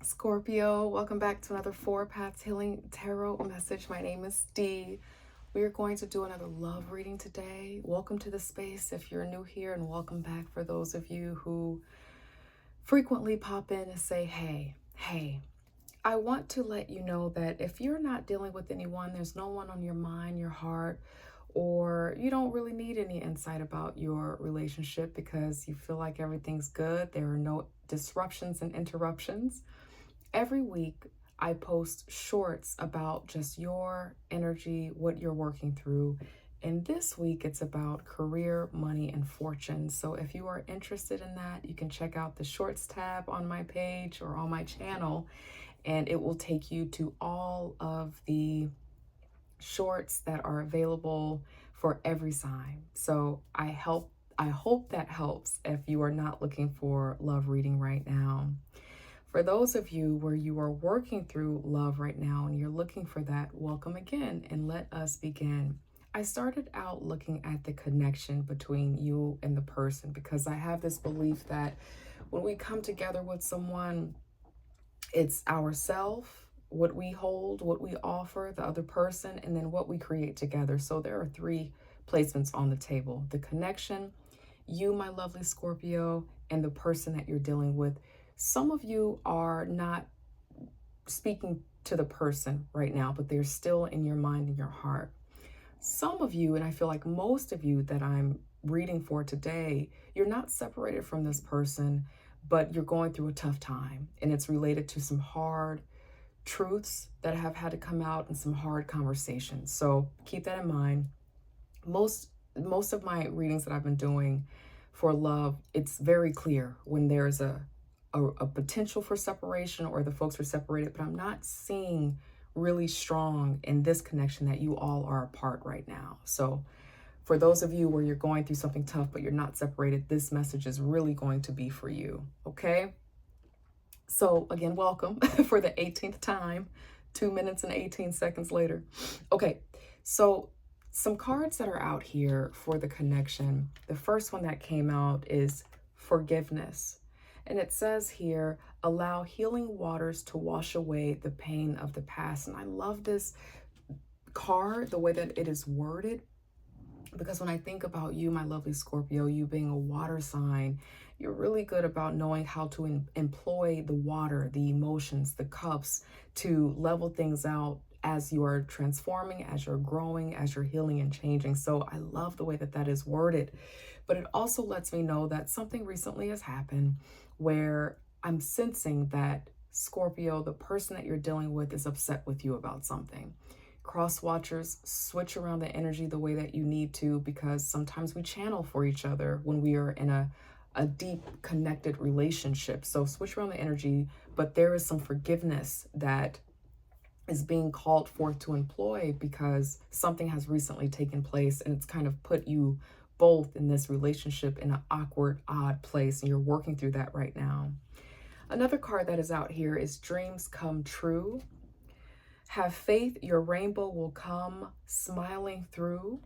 Scorpio, welcome back to another Four Paths Healing Tarot message. My name is Dee. We are going to do another love reading today. Welcome to the space if you're new here, and welcome back for those of you who frequently pop in and say, hey. I want to let you know that if you're not dealing with anyone, there's no one on your mind, your heart, or you don't really need any insight about your relationship because you feel like everything's good. There are no disruptions and interruptions. Every week, I post shorts about just your energy, what you're working through. And this week, it's about career, money, and fortune. So if you are interested in that, you can check out the shorts tab on my page or on my channel, and it will take you to all of the shorts that are available for every sign. So I hope that helps if you are not looking for love reading right now. For those of you where you are working through love right now and you're looking for that, welcome again, and let us begin. I started out looking at the connection between you and the person because I have this belief that when we come together with someone, it's ourself, what we hold, what we offer the other person, and then what we create together. So there are three placements on the table: the connection, you, my lovely Scorpio, and the person that you're dealing with. Some of you are not speaking to the person right now, but they're still in your mind and your heart. Some of you, and I feel like most of you that I'm reading for today, you're not separated from this person, but you're going through a tough time, and it's related to some hard truths that have had to come out and some hard conversations. So keep that in mind. Most of my readings that I've been doing for love, it's very clear when there's a potential for separation or the folks are separated, but I'm not seeing really strong in this connection that you all are apart right now. So for those of you where you're going through something tough, but you're not separated, this message is really going to be for you, okay? So again, welcome for the 18th time, 2 minutes and 18 seconds later. Okay, so some cards that are out here for the connection. The first one that came out is forgiveness. And it says here, allow healing waters to wash away the pain of the past. And I love this card, the way that it is worded, because when I think about you, my lovely Scorpio, you being a water sign, you're really good about knowing how to employ the water, the emotions, the cups to level things out as you are transforming, as you're growing, as you're healing and changing. So I love the way that that is worded. But it also lets me know that something recently has happened where I'm sensing that Scorpio, the person that you're dealing with, is upset with you about something. Cross watchers, switch around the energy the way that you need to, because sometimes we channel for each other when we are in a deep connected relationship. So switch around the energy, but there is some forgiveness that is being called forth to employ because something has recently taken place and it's kind of put you both in this relationship in an awkward, odd place, and you're working through that right now. Another card that is out here is dreams come true. Have faith, your rainbow will come smiling through.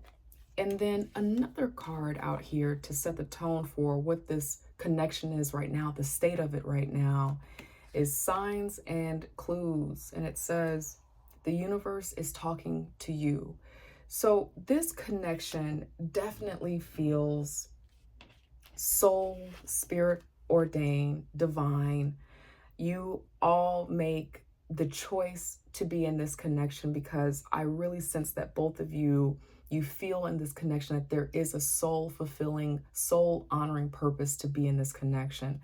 And then another card out here to set the tone for what this connection is right now, the state of it right now, is signs and clues. And it says, the universe is talking to you. So this connection definitely feels soul, spirit ordained, divine. You all make the choice to be in this connection because I really sense that both of you feel in this connection that there is a soul fulfilling, soul honoring purpose to be in this connection.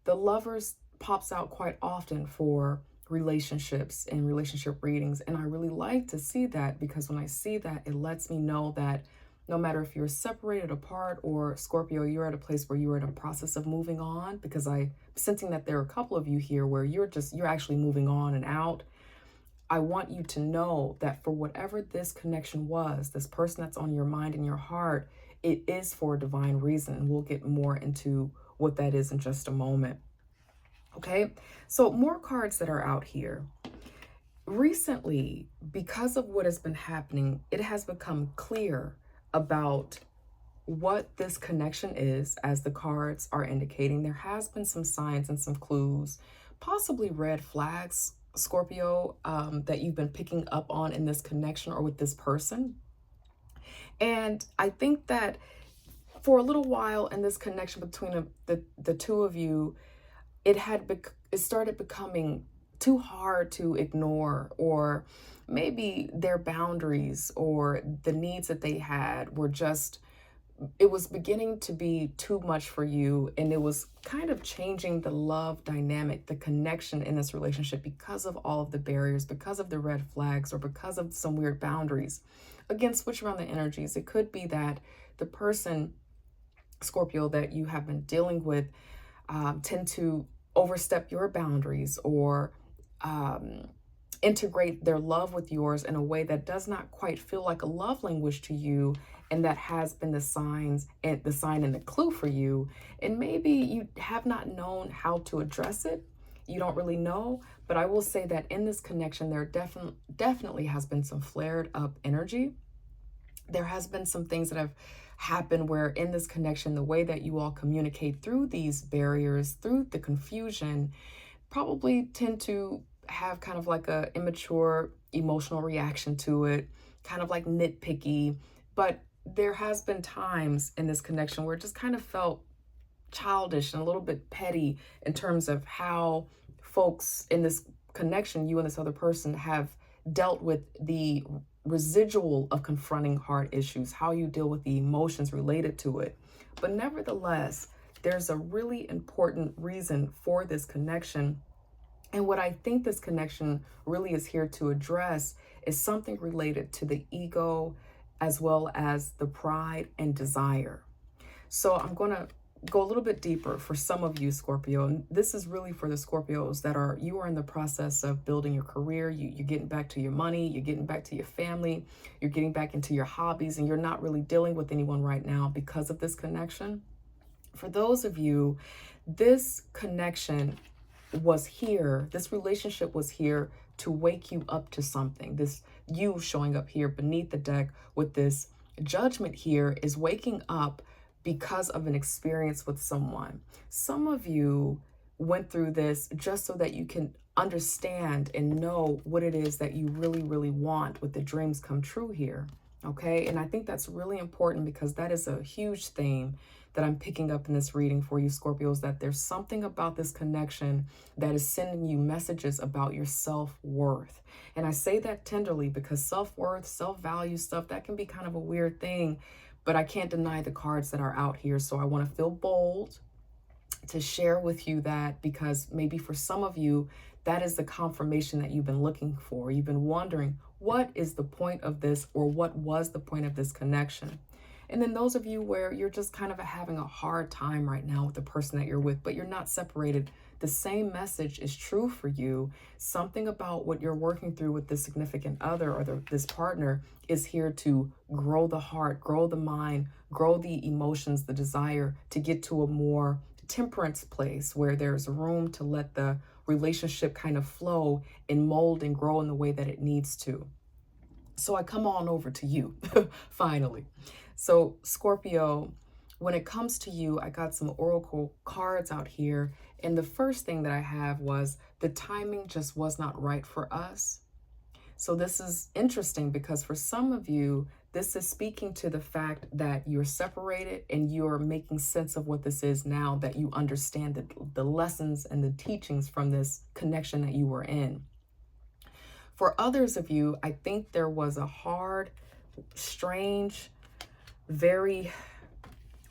The lovers pops out quite often for relationships and relationship readings, and I really like to see that because when I see that, it lets me know that no matter if you're separated apart or Scorpio, you're at a place where you're in a process of moving on, because I'm sensing that there are a couple of you here where you're actually moving on and out. I want you to know that for whatever this connection was, this person that's on your mind and your heart, it is for a divine reason. And we'll get more into what that is in just a moment. Okay, so more cards that are out here. Recently, because of what has been happening, it has become clear about what this connection is, as the cards are indicating. There has been some signs and some clues, possibly red flags, Scorpio, that you've been picking up on in this connection or with this person. And I think that for a little while in this connection between the two of you, it started becoming too hard to ignore, or maybe their boundaries or the needs that they had were just, it was beginning to be too much for you, and it was kind of changing the love dynamic, the connection in this relationship, because of all of the barriers, because of the red flags, or because of some weird boundaries. Again, switch around the energies. It could be that the person, Scorpio, that you have been dealing with tend to overstep your boundaries, or integrate their love with yours in a way that does not quite feel like a love language to you, and that has been the sign and the clue for you. And maybe you have not known how to address it. You don't really know, but I will say that in this connection, there definitely has been some flared up energy. There has been some things that have happened where in this connection, the way that you all communicate through these barriers, through the confusion, probably tend to have kind of like a immature emotional reaction to it, kind of like nitpicky. But there has been times in this connection where it just kind of felt childish and a little bit petty in terms of how folks in this connection, you and this other person, have dealt with the residual of confronting hard issues, how you deal with the emotions related to it. But nevertheless, there's a really important reason for this connection. And what I think this connection really is here to address is something related to the ego, as well as the pride and desire. So I'm going to go a little bit deeper for some of you, Scorpio. And this is really for the Scorpios that you are in the process of building your career. You're getting back to your money. You're getting back to your family. You're getting back into your hobbies, and you're not really dealing with anyone right now because of this connection. For those of you, this connection was here. This relationship was here to wake you up to something. This, you showing up here beneath the deck with this judgment here, is waking up because of an experience with someone. Some of you went through this just so that you can understand and know what it is that you really, really want with the dreams come true here. Okay. And I think that's really important, because that is a huge theme that I'm picking up in this reading for you, Scorpios, that there's something about this connection that is sending you messages about your self-worth. And I say that tenderly, because self-worth, self-value stuff, that can be kind of a weird thing, but I can't deny the cards that are out here. So I want to feel bold to share with you that, because maybe for some of you, that is the confirmation that you've been looking for. You've been wondering, what is the point of this, or what was the point of this connection? And then those of you where you're just kind of having a hard time right now with the person that you're with, but you're not separated, the same message is true for you. Something about what you're working through with this significant other, or this partner, is here to grow the heart, grow the mind, grow the emotions, the desire to get to a more temperance place where there's room to let the relationship kind of flow and mold and grow in the way that it needs to. So I come on over to you, finally. So Scorpio, when it comes to you, I got some oracle cards out here. And the first thing that I have was, the timing just was not right for us. So this is interesting, because for some of you, this is speaking to the fact that you're separated and you're making sense of what this is now that you understand the lessons and the teachings from this connection that you were in. For others of you, I think there was a hard, strange, very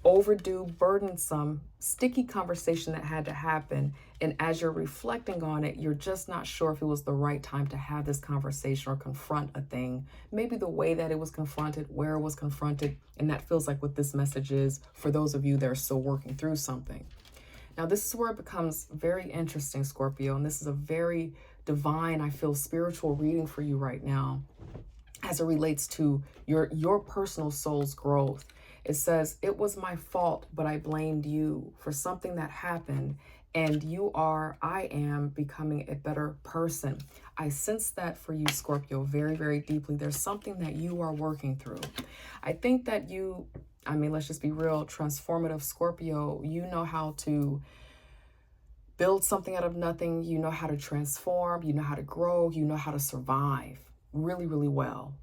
overdue, burdensome, sticky conversation that had to happen. And as you're reflecting on it, you're just not sure if it was the right time to have this conversation or confront a thing. Maybe the way that it was confronted, where it was confronted. And that feels like what this message is for those of you that are still working through something. Now, this is where it becomes very interesting, Scorpio. And this is a very divine, I feel, spiritual reading for you right now, as it relates to your personal soul's growth. It says, it was my fault, but I blamed you for something that happened. And I am becoming a better person. I sense that for you, Scorpio, very, very deeply. There's something that you are working through. I think that let's just be real, transformative Scorpio, you know how to build something out of nothing. You know how to transform, you know how to grow, you know how to survive really, really well.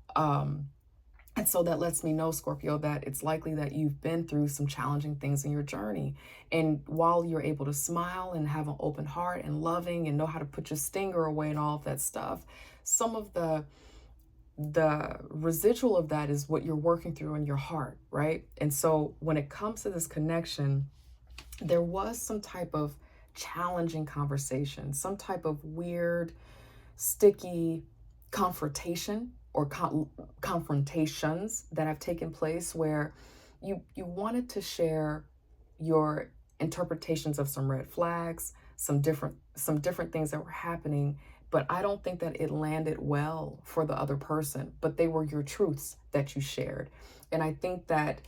And so that lets me know, Scorpio, that it's likely that you've been through some challenging things in your journey. And while you're able to smile and have an open heart and loving and know how to put your stinger away and all of that stuff, some of the residual of that is what you're working through in your heart, right? And so when it comes to this connection, there was some type of challenging conversation, some type of weird, sticky confrontation or confrontations that have taken place where you wanted to share your interpretations of some red flags, some different things that were happening, but I don't think that it landed well for the other person, but they were your truths that you shared. And I think that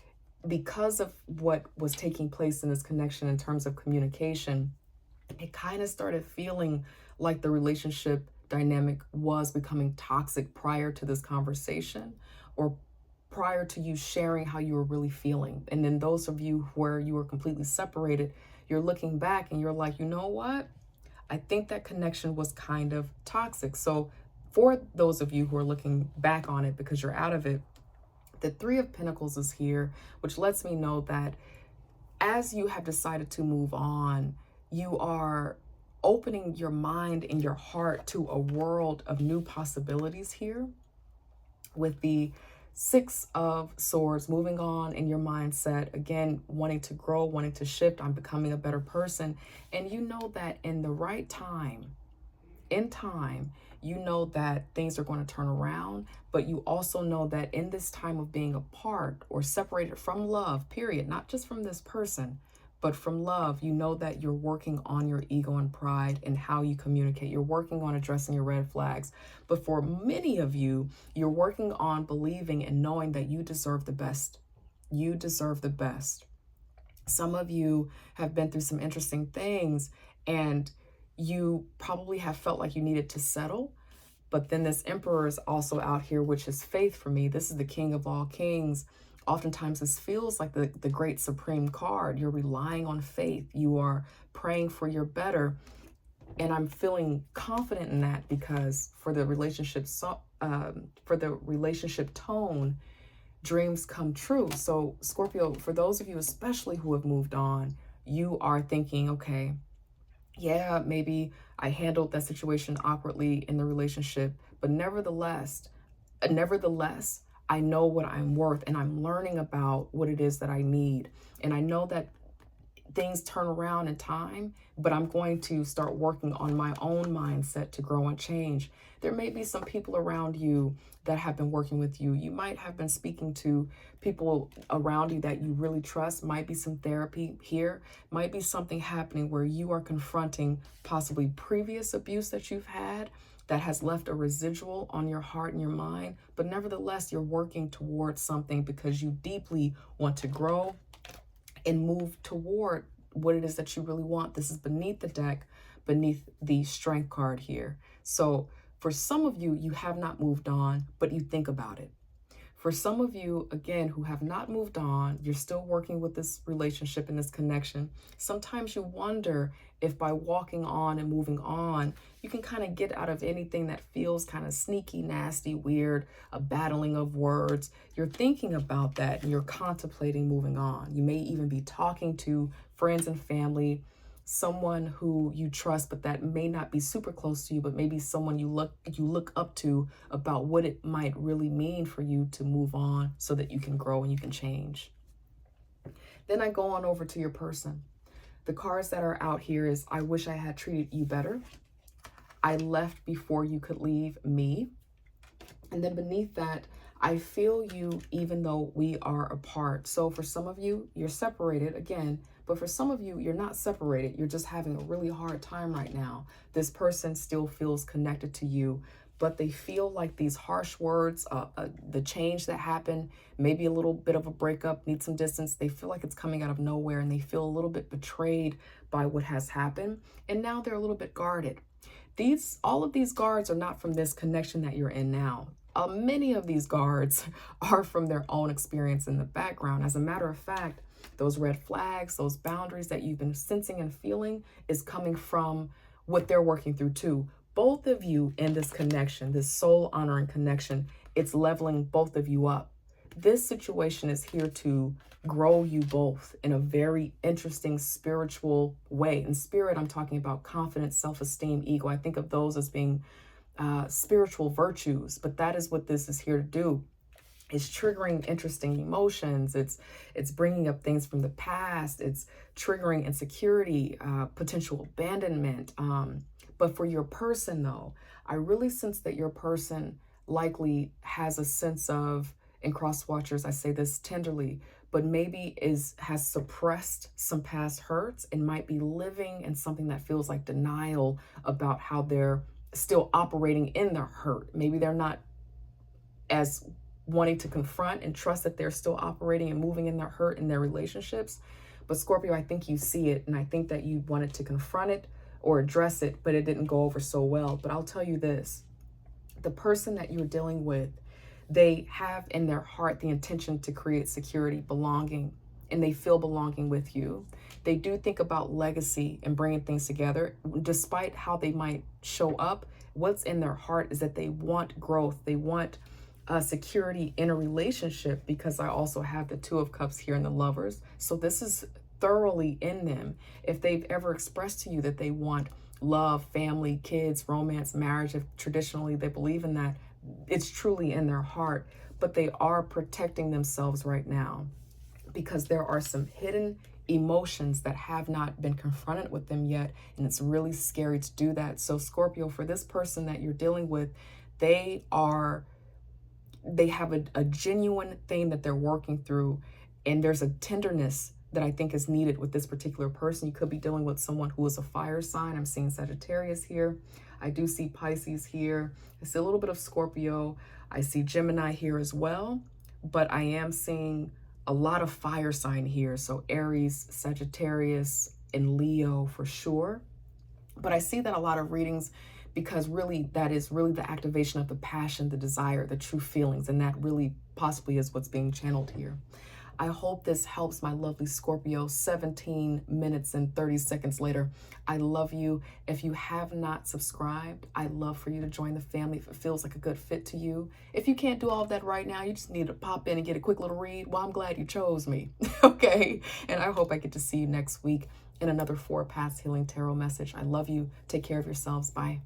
because of what was taking place in this connection in terms of communication, it kind of started feeling like the relationship dynamic was becoming toxic prior to this conversation, or prior to you sharing how you were really feeling. And then those of you where you were completely separated, you're looking back and you're like, you know what? I think that connection was kind of toxic. So for those of you who are looking back on it because you're out of it, the Three of Pentacles is here, which lets me know that as you have decided to move on, you are opening your mind and your heart to a world of new possibilities here. With the Six of Swords, moving on in your mindset, again, wanting to grow, wanting to shift, I'm becoming a better person. And you know that in the right time, in time, you know that things are going to turn around, but you also know that in this time of being apart or separated from love, period, not just from this person, but from love, you know that you're working on your ego and pride and how you communicate. You're working on addressing your red flags. But for many of you, you're working on believing and knowing that you deserve the best. You deserve the best. Some of you have been through some interesting things, and you probably have felt like you needed to settle. But then this Emperor is also out here, which is faith for me. This is the King of all kings. Oftentimes this feels like the great supreme card. You're relying on faith. You are praying for your better. And I'm feeling confident in that because for the relationship tone, dreams come true. So Scorpio, for those of you especially who have moved on, you are thinking, okay, yeah, maybe I handled that situation awkwardly in the relationship, but nevertheless, I know what I'm worth and I'm learning about what it is that I need. And I know that things turn around in time, but I'm going to start working on my own mindset to grow and change. There may be some people around you that have been working with you. You might have been speaking to people around you that you really trust. Might be some therapy here. Might be something happening where you are confronting possibly previous abuse that you've had that has left a residual on your heart and your mind. But nevertheless, you're working towards something because you deeply want to grow and move toward what it is that you really want. This is beneath the deck, beneath the Strength card here. So for some of you, you have not moved on, but you think about it. For some of you, again, who have not moved on, you're still working with this relationship and this connection. Sometimes you wonder if by walking on and moving on, you can kind of get out of anything that feels kind of sneaky, nasty, weird, a battling of words. You're thinking about that and you're contemplating moving on. You may even be talking to friends and family, someone who you trust, but that may not be super close to you, but maybe someone you look up to about what it might really mean for you to move on so that you can grow and you can change. Then I go on over to your person. The cards that are out here is, I wish I had treated you better. I left before you could leave me. And then beneath that, I feel you even though we are apart. So for some of you, you're separated again, but for some of you, you're not separated. You're just having a really hard time right now. This person still feels connected to you, but they feel like these harsh words, the change that happened, maybe a little bit of a breakup, need some distance. They feel like it's coming out of nowhere and they feel a little bit betrayed by what has happened. And now they're a little bit guarded. All of these guards are not from this connection that you're in now. Many of these guards are from their own experience in the background. As a matter of fact, those red flags, those boundaries that you've been sensing and feeling is coming from what they're working through too. Both of you in this connection, this soul honoring connection, it's leveling both of you up. This situation is here to grow you both in a very interesting spiritual way. In spirit, I'm talking about confidence, self-esteem, ego. I think of those as being spiritual virtues, but that is what this is here to do. It's triggering interesting emotions. It's bringing up things from the past. It's triggering insecurity, potential abandonment. But for your person, though, I really sense that your person likely has a sense of, in cross watchers, I say this tenderly, but maybe has suppressed some past hurts and might be living in something that feels like denial about how they're still operating in their hurt. Maybe they're not as wanting to confront and trust that they're still operating and moving in their hurt in their relationships. But Scorpio, I think you see it, and I think that you wanted to confront it or address it, but it didn't go over so well. But I'll tell you this, the person that you're dealing with, they have in their heart the intention to create security, belonging, and they feel belonging with you. They do think about legacy and bringing things together. Despite how they might show up, what's in their heart is that they want growth. They want security in a relationship, because I also have the Two of Cups here in the Lovers. So this is thoroughly in them. If they've ever expressed to you that they want love, family, kids, romance, marriage, if traditionally they believe in that, it's truly in their heart. But they are protecting themselves right now because there are some hidden emotions that have not been confronted with them yet, and it's really scary to do that. So Scorpio, for this person that you're dealing with, they have a genuine thing that they're working through, and there's a tenderness that I think is needed with this particular person. You could be dealing with someone who is a fire sign. I'm seeing Sagittarius here. I do see Pisces here. I see a little bit of Scorpio. I see Gemini here as well, but I am seeing a lot of fire sign here. So Aries, Sagittarius, and Leo for sure. But I see that a lot of readings, because really that is really the activation of the passion, the desire, the true feelings, and that really possibly is what's being channeled here. I hope this helps, my lovely Scorpio. 17 minutes and 30 seconds later. I love you. If you have not subscribed, I'd love for you to join the family if it feels like a good fit to you. If you can't do all of that right now, you just need to pop in and get a quick little read. Well, I'm glad you chose me. Okay. And I hope I get to see you next week in another 4 Paths Healing Tarot message. I love you. Take care of yourselves. Bye.